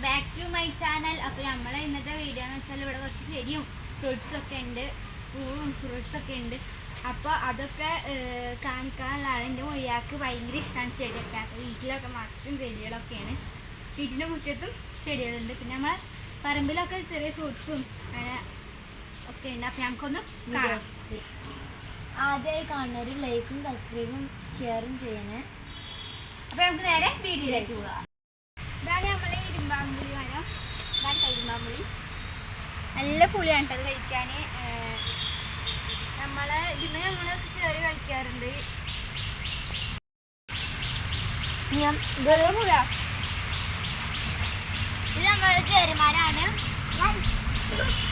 Back to my channel. അപ്പോൾ നമ്മളെ ഇന്നത്തെ വീഡിയോ എന്ന് വെച്ചാൽ ഇവിടെ കുറച്ച് ചെടിയും ഫ്രൂട്ട്സൊക്കെ ഉണ്ട്, പൂവും ഫ്രൂട്ട്സൊക്കെ ഉണ്ട്. അപ്പോൾ അതൊക്കെ കാണിക്കാനുള്ളതാണ്. എൻ്റെ മൊയ്യാക്ക് ഭയങ്കര ഇഷ്ടമാണ് ചെടിയൊക്കെ. അപ്പോൾ വീട്ടിലൊക്കെ മറ്റും ചെടികളൊക്കെയാണ്. വീട്ടിൻ്റെ മുറ്റത്തും ചെടികളുണ്ട്. പിന്നെ നമ്മളെ പറമ്പിലൊക്കെ ചെറിയ ഫ്രൂട്ട്സും അങ്ങനെ ഒക്കെ ഉണ്ട്. അപ്പോൾ ഞങ്ങൾക്കൊന്ന് കാണാം. ആദ്യമായി കാണുന്നവർ ലൈക്കും സബ്സ്ക്രൈബും ഷെയറും ചെയ്യണേ. അപ്പോൾ നമുക്ക് നേരെ വീഡിയോയിലേക്ക് പോകാം. ഇതാണ് നമ്മളെ ഇരുമ്പാമ്പുളി മരം. ഇതാണ് ഇരുമ്പാമ്പുളി. നല്ല പുളിയാണ് കേട്ടോ അത് കഴിക്കാൻ. ഇതിന്മേൽ നമ്മളൊക്കെ കയറി കളിക്കാറുണ്ട്. ഇത് നമ്മളെ ചേരുമാരാണ്.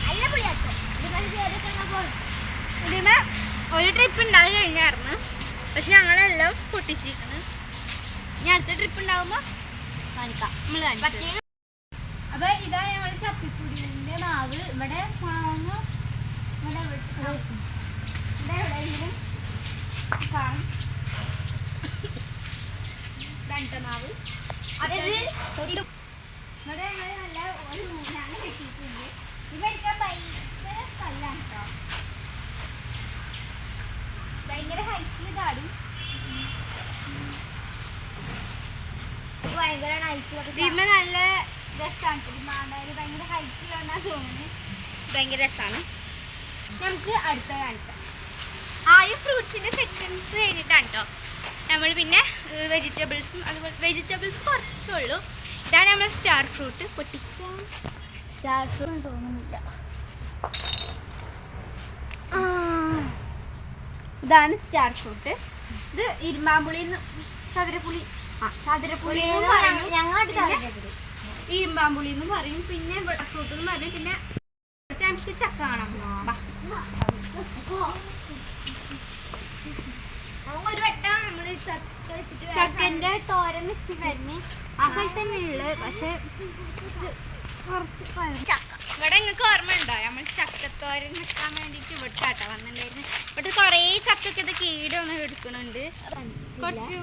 നല്ല പുളിയാക്കും. ഇതിന്മേ ഒരു ട്രിപ്പ് ഉണ്ടായി കഴിഞ്ഞായിരുന്നു, പക്ഷെ ഞങ്ങളെല്ലാം പൊട്ടിച്ചിരിക്കുന്നു. ഇനി അടുത്ത ട്രിപ്പ് ഉണ്ടാകുമ്പോൾ കാണിക്കാം. നമ്മൾ കാണിക്കാം. അപ്പോൾ ഇതാണ് ഞങ്ങൾ ചപ്പിക്കുടിൻ്റെ മാവ്. ഇവിടെ മാങ്ങ എവിടെയെങ്കിലും കാണും. മാവ് ഇവിടെ ഞങ്ങൾ നല്ല ഒരു മൂന്നാണ് കെട്ടിയിട്ടുണ്ട്. ഇവർക്ക് ഭയങ്കര സ്ഥലമാണ് കേട്ടോ. ഭയങ്കര ഹൈറ്റിൽ ചാടും. ഭയങ്കര നൈറ്റിലൊക്കെ ഇതിന്മേ നല്ല രസമാണ്. മാണ്ടായാലും ഭയങ്കര ഹൈറ്റിലാണെന്നാണ് തോന്നുന്നത്. ഭയങ്കര രസമാണ്. നമുക്ക് അടുത്ത കാണിക്കാം. ആദ്യം ഫ്രൂട്ട്സിൻ്റെ സെക്ഷൻസ് കഴിഞ്ഞിട്ടാണ് കേട്ടോ നമ്മൾ പിന്നെ വെജിറ്റബിൾസും. അതുപോലെ വെജിറ്റബിൾസ് കുറച്ചുള്ളൂ. ഇതാണ് നമ്മൾ സ്റ്റാർ ഫ്രൂട്ട്. പൊട്ടിക്കാം. സ്റ്റാർ ഫ്രൂട്ട് തോന്നുന്നില്ല. ഇതാണ് സ്റ്റാർ ഫ്രൂട്ട്. ഇത് ഇരുമ്പാമ്പുളി, ചതുരപ്പുളി. ചതുരപ്പുളി ഇരുമ്പാമ്പുളി എന്ന് പറയും. പിന്നെ ഫ്രൂട്ട് എന്ന് പറയും. പിന്നെ നമുക്ക് ചക്ക കാണാം. ഒരു വട്ടം നമ്മൾ ചക്കൻ്റെ തോരൻ വെച്ച് കഴിഞ്ഞ് ആ സ്ഥലത്ത് തന്നെ ഉള്ളത്. പക്ഷെ ഇവിടെ നിങ്ങൾക്ക് ഓർമ്മ ഉണ്ടോ, നമ്മൾ ചക്കത്തോരൻ വെക്കാൻ വേണ്ടിയിട്ട് ഇവിടെ ചാട്ട വന്നിട്ടുണ്ടായിരുന്നു. ഇവിടെ കുറേ ചക്കൊക്കെ ഇത് കീടൊന്ന് എടുക്കുന്നുണ്ട്. കുറച്ച്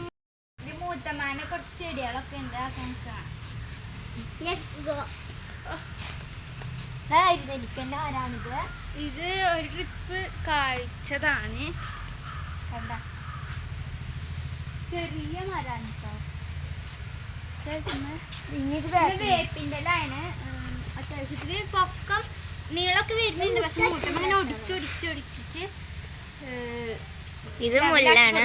മൂത്തമാനെ കുറച്ച് ചെടികളൊക്കെ ഉണ്ട്. അതൊക്കെ നമുക്ക് കാണാം. ആരാണിത്? ഇത് ഒരു ട്രിപ്പ് കാഴ്ചതാണ്. കണ്ട ചെറിയ മരാണ് കേട്ടോ. വേപ്പിൻ്റെ ലാണ്. അത്യാവശ്യത്തിന് പൊക്കം നീളമൊക്കെ വരുന്നുണ്ട്. പക്ഷെ മൂത്തമ്മ ഇങ്ങനെ ഒടിച്ചൊടിച്ചിട്ട് ഇത് മുല്ലാണ്.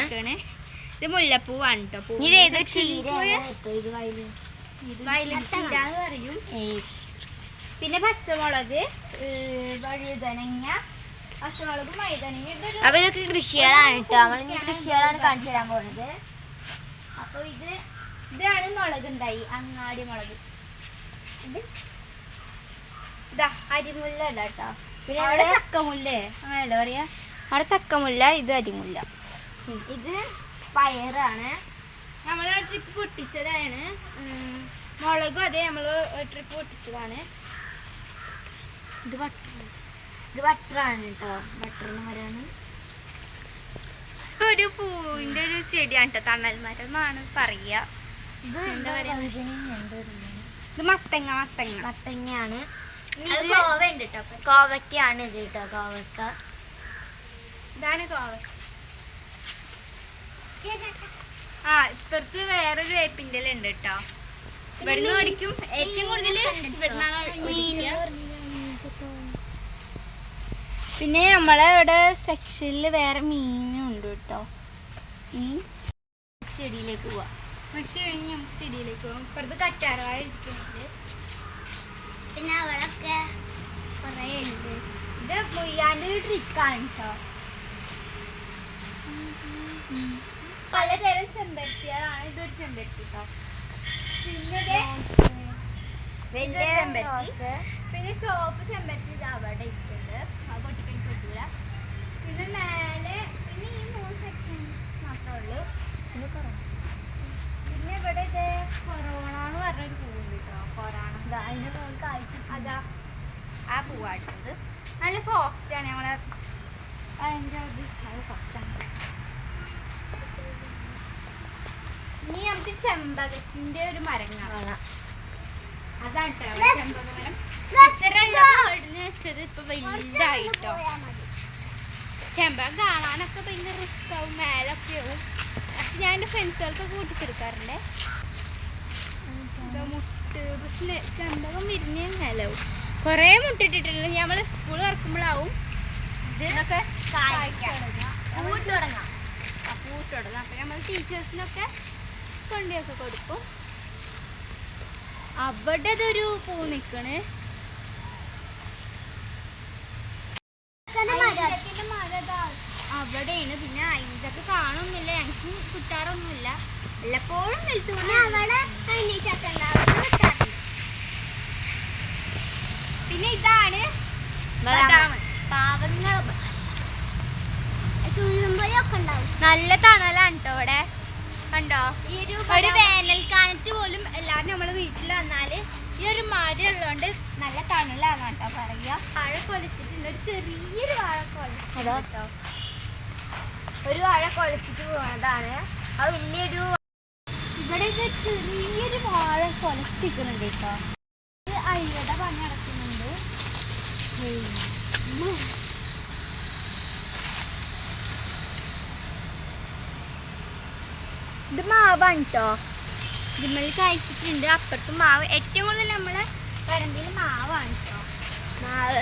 ഇത് മുല്ലപ്പൂവാണ് കേട്ടോ. വയലറ്റ് ചീരാന്ന് പറയും. പിന്നെ പച്ചമുളക്, വഴുതനങ്ങ, പച്ചമുളക്, വഴുതനങ്ങ. അപ്പൊ ഇതൊക്കെ കൃഷികളാണ് കേട്ടോ. നമ്മളിനി കൃഷികളാണ് കാണിച്ചു തരാൻ പോകുന്നത്. അപ്പൊ ഇതാണ് മുളക് ഉണ്ടായി. അങ്ങാടി മുളക്. ഇതാ അരിമുല്ല കേട്ടോ. പിന്നെ അവിടെ ചക്കമുല്ലേ, അങ്ങനെയല്ല പറയാ. അവിടെ ചക്കമുല്ല, ഇത് അരിമുല്ല. ഇത് പയറാണ്. നമ്മൾ ട്രിപ്പ് പൊട്ടിച്ചതാണ്. മുളകും അതെ നമ്മൾ ട്രിപ്പ് പൊട്ടിച്ചതാണ്. ഇത് ബട്ടറാണ് കേട്ടോ. ബട്ടർ എന്ന് പറയുന്നത് ഒരു പൂവിൻ്റെ ഒരു ചെടിയാണ് കേട്ടോ. തണൽ മരം എന്നാണ് പറയുക. എന്താ പറയാ, ഇത് മത്തങ്ങയാണ്. കോവയുണ്ട് കേട്ടോ. കോവയ്ക്കാണ് ഇത് കേട്ടോ. കോവക്ക. ഇതാണ് കോവക്ക. ഇപ്പുറത്ത് വേറൊരു വേപ്പിൻ്റെ ഉണ്ട് കേട്ടോ. ഇവിടുന്ന് മേടിക്കും. ഏറ്റവും കൂടുതൽ ഇവിടുന്നാണ്. പിന്നെ നമ്മളെ ഇവിടെ സെക്ഷനിൽ വേറെ മീനും ഉണ്ട് കേട്ടോ. ചെടിയിലേക്ക് പോവാം. കൃഷി കഴിഞ്ഞ് നമുക്ക് ചെടിയിലേക്ക് പോകാം. ഇപ്പുറത്ത് കറ്റാർവാഴ ഇരിക്കുന്നുണ്ട്. പിന്നെ അവിടെയൊക്കെ കുറേ ഉണ്ട്. ഇത് മുയ്യാൻ്റെ ഒരു ട്രിക്കാണ് കേട്ടോ. പലതരം ചെമ്പരത്തികളാണ്. ഇതൊരു ചെമ്പരത്തി കേട്ടോ. പിന്നെ ചെമ്പരത്തി. പിന്നെ ചുവപ്പ് ചെമ്പരത്തി ഇത് അവിടെ ഇട്ടുണ്ട്. അത് പൊട്ടിക്കാൻ പറ്റില്ല. പിന്നെ മേലെ പിന്നെ ഈ 3 സെക്ഷൻ മാത്രമേ ഉള്ളൂ. പിന്നെ ഇവിടെ ഇത് കൊറോണ എന്ന് പറഞ്ഞൊരു പൂവുണ്ട് കേട്ടോ. കൊറോണ അതിൻ്റെ മുകളിൽ കാഴ്ച. അതാ ആ പൂവാട്ടത്. നല്ല സോഫ്റ്റാണ്. ഞങ്ങളെ അതിൻ്റെ അത് സോഫ്റ്റാണ്. ഇനി നമുക്ക് ചെമ്പകത്തിൻ്റെ ഒരു മരം കാണാം. അതാണ് ചെമ്പകമരം. വെച്ചത് ഇപ്പൊ വലുതായിട്ടോ. ചെമ്പകം കാണാനൊക്കെ ഭയങ്കര റിസ്ക് ആവും, മേലൊക്കെ ആവും. പക്ഷെ ഞാൻ എൻ്റെ ഫ്രണ്ട്സുകൾക്ക് കൂട്ടിച്ചെടുക്കാറുണ്ട് മുട്ട്. പക്ഷെ ചെമ്പകം വിരിഞ്ഞ മേലാവും. കുറേ മുട്ടിട്ടിട്ടില്ല. നമ്മൾ സ്കൂൾ തുറക്കുമ്പോഴാവും ഇതൊക്കെ പൂട്ട് തുടങ്ങാം. അപ്പം നമ്മൾ ടീച്ചേഴ്സിനൊക്കെ കൊണ്ടുപോയൊക്കെ കൊടുക്കും. അവിടെ ഇതൊരു പൂ നിൽക്കണ്. അവിടെയാണ്. പിന്നെ ഇതൊക്കെ കാണുന്നില്ല, ഞങ്ങൾക്ക് കിട്ടാറൊന്നുമില്ല. വല്ലപ്പോഴും പിന്നെ ഇതാണ് പാവങ്ങൾ. നല്ല തണലാണ് കേട്ടോ ഇവിടെ. കണ്ടോ, ഒരു വേനൽക്കാലത്ത് പോലും എല്ലാവരും നമ്മള് വീട്ടിൽ വന്നാല് ഈ ഒരു മരം ഉള്ളതുകൊണ്ട് നല്ല തണലാണ് കേട്ടോ പറയാ. വാഴ കൊലച്ചിട്ടുണ്ട്, ഒരു ചെറിയൊരു വാഴ കൊലച്ചോ. ഒരു വാഴ കൊലച്ചിട്ട് പോണതാണ്. അത് വലിയൊരു ഇവിടെ ചെറിയൊരു വാഴ കൊലച്ചിരിക്കുന്നുണ്ട് കേട്ടോ. അയ്യയുടെ പണി നടക്കുന്നുണ്ട്. ഇത് മാവാണ് കേട്ടോ. ഇതിമ്മൽ കഴിച്ചിട്ടുണ്ട്. അപ്പുറത്ത് മാവ്. ഏറ്റവും കൂടുതൽ നമ്മളെ പറമ്പിൽ മാവാണ് കേട്ടോ. മാവ്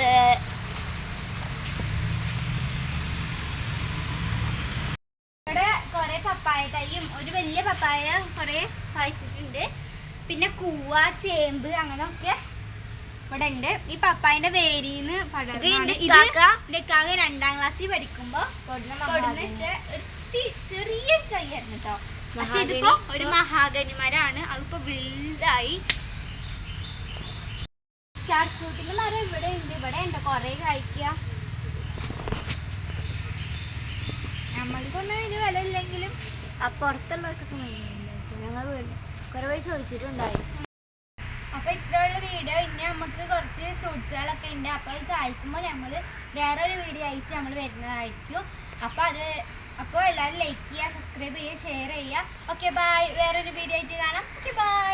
ഇവിടെ കുറെ പപ്പായ തൈയും ഒരു വലിയ പപ്പായ കുറെ കഴിച്ചിട്ടുണ്ട്. പിന്നെ കൂവ, ചേമ്പ് അങ്ങനെയൊക്കെ ഇവിടെ ഉണ്ട്. ഈ പപ്പായന്റെ വേരിന്ന് പടർന്നാണ്. ഇതൊക്കെ 2ാം ക്ലാസ്സിൽ പഠിക്കുമ്പോ ചെറിയ തൈയായിരുന്നു കേട്ടോ. പക്ഷെ ഇതിപ്പോ ഒരു മഹാഗണി മരമാണ്. അതിപ്പോ വലുതായി. സ്റ്റാർ ഫ്രൂട്ടിന്റെ മരം ഇവിടെ ഉണ്ട്. ഇവിടെ ഉണ്ട് കൊറേ കഴിക്കുക. നമ്മൾക്കൊന്നും ഇതിന് വില ഇല്ലെങ്കിലും പുറത്തുള്ളവർക്കൊക്കെ ഞങ്ങൾ കുറെ പേര് ചോദിച്ചിട്ടുണ്ടായി. അപ്പൊ ഇത്രയുള്ള വീഡിയോ. ഇനി നമുക്ക് കുറച്ച് ഫ്രൂട്ട്സുകളൊക്കെ ഉണ്ട്. അപ്പൊ ഇത് കഴിക്കുമ്പോൾ നമ്മൾ വേറൊരു വീഡിയോ അയച്ച് നമ്മൾ വരുന്നതായിരിക്കും. അപ്പോൾ എല്ലാവരും ലൈക്ക് ചെയ്യുക, സബ്സ്ക്രൈബ് ചെയ്യുക, ഷെയർ ചെയ്യുക. Okay bye. വേറൊരു വീഡിയോ ആയിട്ട് കാണാം. Okay bye.